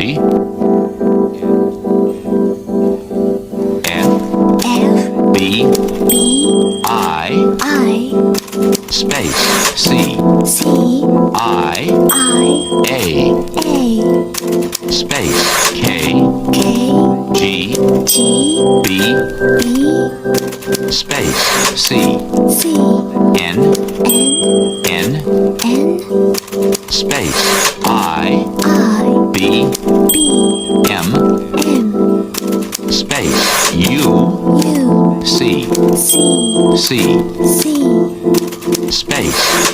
G F B B I space C I A space K G B space C N space I B M space U C space